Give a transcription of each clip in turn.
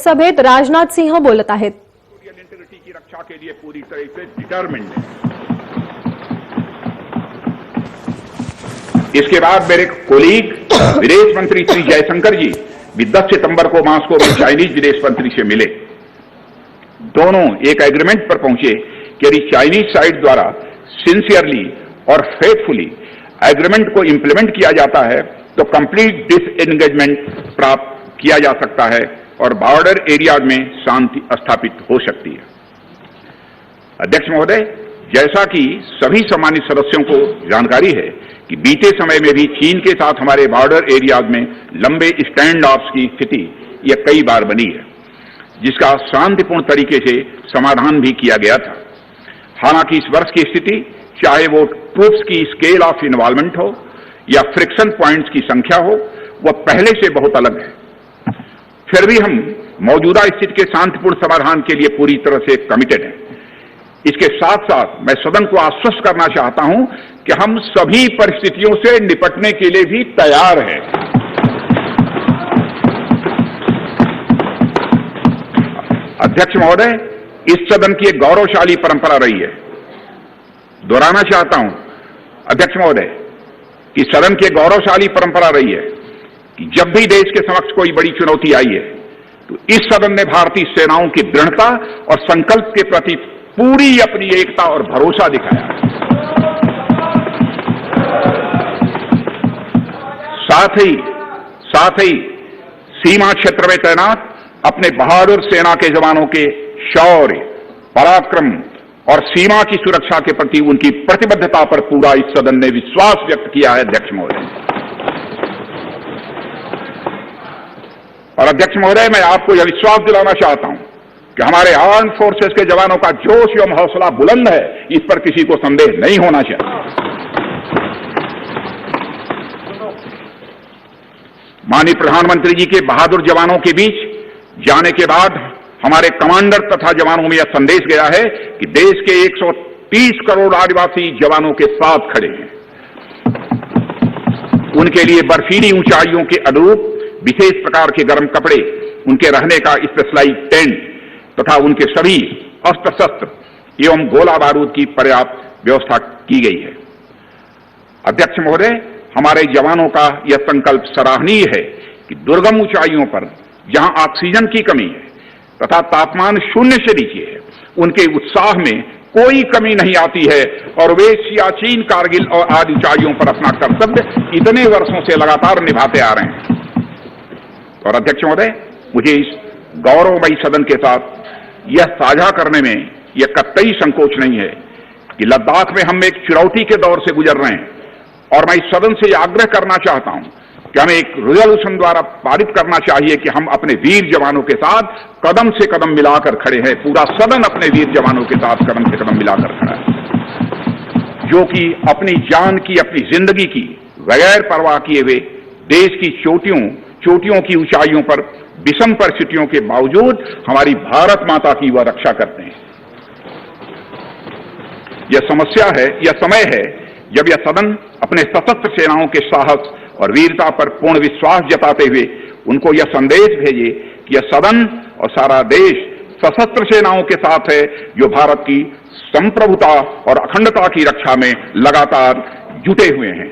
सभेत राजनाथ सिंह बोलत आहेत. इंटीग्रिटी की रक्षा के लिए पूरी तरह से डिटरमिन्ड है. इसके बाद मेरे कोलीग विदेश मंत्री श्री जयशंकर जी भी 10 सितंबर को मास्को में चाइनीज विदेश मंत्री से मिले. दोनों एक एग्रीमेंट पर पहुंचे कि यदि चाइनीज साइड द्वारा सिंसियरली और फेथफुली एग्रीमेंट को इंप्लीमेंट किया जाता है तो कंप्लीट डिसएंगेजमेंट प्राप्त किया जा सकता है और बॉर्डर एरिया में शांति स्थापित हो सकती है. अध्यक्ष महोदय, जैसा कि सभी सम्मानित सदस्यों को जानकारी है कि बीते समय में भी चीन के साथ हमारे बॉर्डर एरियाज में लंबे स्टैंड ऑफ्स की स्थिति यह कई बार बनी है, जिसका शांतिपूर्ण तरीके से समाधान भी किया गया था. हालांकि इस वर्ष की स्थिति, चाहे वो ट्रूप्स की स्केल ऑफ इन्वॉल्वमेंट हो या फ्रिक्शन पॉइंट्स की संख्या हो, वह पहले से बहुत अलग है. फिर भी हम मौजूदा स्थिति के शांतिपूर्ण समाधान के लिए पूरी तरह से कमिटेड हैं. इसके साथ साथ मैं सदन को आश्वस्त करना चाहता हूं कि हम सभी परिस्थितियों से निपटने के लिए भी तैयार हैं. अध्यक्ष महोदय, इस सदन की एक गौरवशाली परंपरा रही है. दोहराना चाहता हूं अध्यक्ष महोदय कि सदन की एक गौरवशाली परंपरा रही है कि जब भी देश के समक्ष कोई बड़ी चुनौती आई है तो इस सदन ने भारतीय सेनाओं की दृढ़ता और संकल्प के प्रति पूरी अपनी एकता और भरोसा दिखाया. साथ ही सीमा क्षेत्र में तैनात अपने बहादुर सेना के जवानों के शौर्य, पराक्रम और सीमा की सुरक्षा के प्रति उनकी प्रतिबद्धता पर पूरा इस सदन ने विश्वास व्यक्त किया है. अध्यक्ष महोदय और अध्यक्ष महोदय, मैं आपको यह विश्वास दिलाना चाहता हूं कि हमारे आर्म्ड फोर्सेस के जवानों का जोश एवं हौसला बुलंद है. इस पर किसी को संदेह नहीं होना चाहिए. माननीय प्रधानमंत्री जी के बहादुर जवानों के बीच जाने के बाद हमारे कमांडर तथा जवानों में यह संदेश गया है कि देश के 130 करोड़ आदिवासी जवानों के साथ खड़े हैं. उनके लिए बर्फीली ऊंचाइयों के अनुरूप विशेष प्रकार के गर्म कपड़े, उनके रहने का स्पेशलाइज्ड टेंट तथा उनके सभी अस्त्र शस्त्र एवं गोला बारूद की पर्याप्त व्यवस्था की गई है. अध्यक्ष महोदय, हमारे जवानों का यह संकल्प सराहनीय है कि दुर्गम ऊंचाइयों पर जहां ऑक्सीजन की कमी है तथा तापमान शून्य से नीचे है, उनके उत्साह में कोई कमी नहीं आती है और वे सियाचिन, कारगिल और आदि ऊंचाइयों पर अपना कर्तव्य इतने वर्षों से लगातार निभाते आ रहे हैं. और अध्यक्ष महोदय, मुझे इस गौरवमयी सदन के साथ यह साझा करने में यह कतई संकोच नहीं है कि लद्दाख में हम एक चुनौती के दौर से गुजर रहे हैं और मैं इस सदन से यह आग्रह करना चाहता हूं कि हमें एक रेजोल्यूशन द्वारा पारित करना चाहिए कि हम अपने वीर जवानों के साथ कदम से कदम मिलाकर खड़े हैं. पूरा सदन अपने वीर जवानों के साथ कदम से कदम मिलाकर खड़ा है, जो कि अपनी जान की, अपनी जिंदगी की बगैर परवाह किए हुए देश की चोटियों की ऊंचाइयों पर विषम परिस्थितियों के बावजूद हमारी भारत माता की वह रक्षा करते हैं. यह समय है जब यह सदन अपने सशस्त्र सेनाओं के साहस और वीरता पर पूर्ण विश्वास जताते हुए उनको यह संदेश भेजे कि यह सदन और सारा देश सशस्त्र सेनाओं के साथ है, जो भारत की संप्रभुता और अखंडता की रक्षा में लगातार जुटे हुए हैं.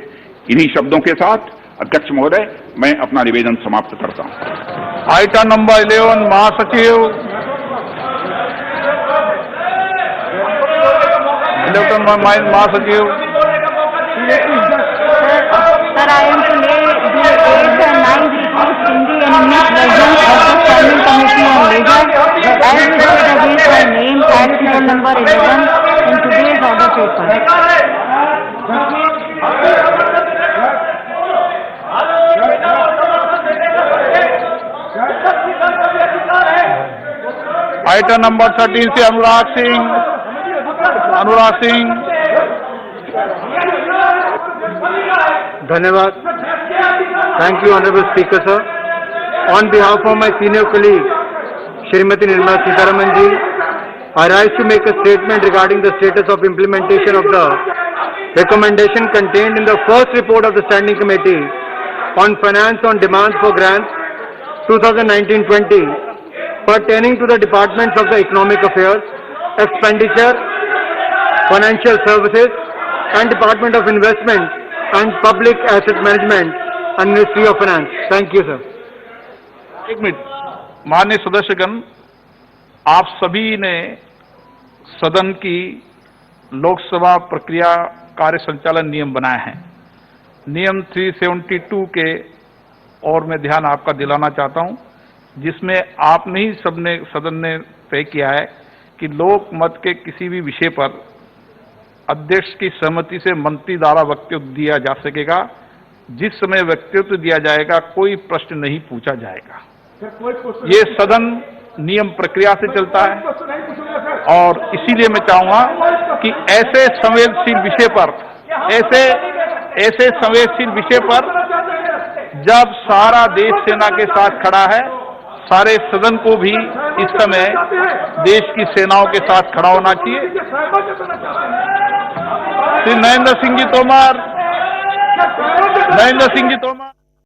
इन्हीं शब्दों के साथ अध्यक्ष महोदय, मैं अपना निवेदन समाप्त करता हूं. आइटम नंबर 11, महासचिव महासचिव. Sir, I am to lay the 8th and 9th reports in the enemy presence of the Standing Committee on Leisure as listed against my name at serial number 11 in today's order paper. Item number 13 से अनुराग सिंह. धन्यवाद. Thank you, Honorable Speaker, sir. On behalf of my senior colleague, Shrimati Nirmala Sitharaman ji, I rise to make a statement regarding the status of implementation of the recommendation contained in the first report of the Standing Committee on Finance on Demand for Grants 2019-20 pertaining to the departments of the economic affairs, expenditure, financial services, and Department of Investment and Public Asset Management and Ministry of Finance. Thank you, sir. एक minute, माननीय सदस्यगण, आप सभी ने सदन की लोकसभा प्रक्रिया कार्य संचालन नियम बनाए हैं। नियम 372 के और मैं ध्यान आपका दिलाना चाहता हूं, जिसमें आपने ही सबने सदन ने तय किया है कि लोक मत के किसी भी विषय पर अध्यक्ष की सहमति से मंत्री द्वारा वक्तव्य दिया जा सकेगा। जिस समय वक्तव्य दिया जाएगा कोई प्रश्न नहीं पूछा जाएगा। ये सदन नियम प्रक्रिया से चलता है और इसीलिए मैं चाहूंगा कि ऐसे संवेदनशील विषय पर ऐसे संवेदनशील विषय पर जब सारा देश सेना के साथ खड़ा है, सारे सदन को भी इस समय देश की सेनाओं के साथ खड़ा होना चाहिए। श्री नरेंद्र सिंह जी तोमर।